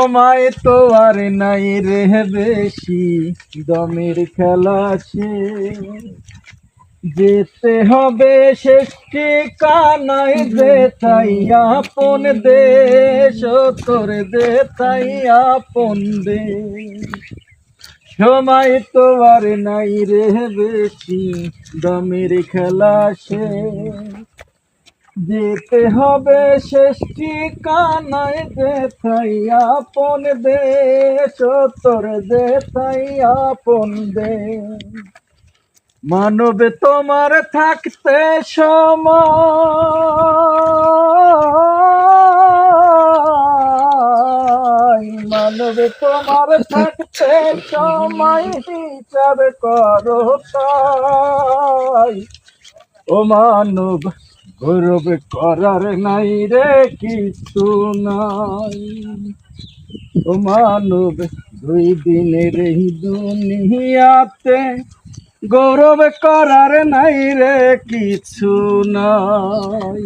সময় তো আর নাই রে বেশি, দমের খেলা যেতে হবে শেষ ঠিকানায়, দে তাই আপন দেশ তোর, দে তাই আপন দেশ। সময় তো আর নাই রে বেশি, দমের খেলা যেতে হবে শেষ ঠিকানায়, দে তাই আপন দেশ তোর, দে তাই আপন দেশ। মানবে তোমার থাকতে সময়, মানবে তোমার থাকতে সময়, হিসাব করো তাই। ও মানব গৌরব করার নাই রে কিছু নাই, ও মানব দুই দিনের এই দুনিয়াতে, গৌরব করার নাই রে কিছু নাই।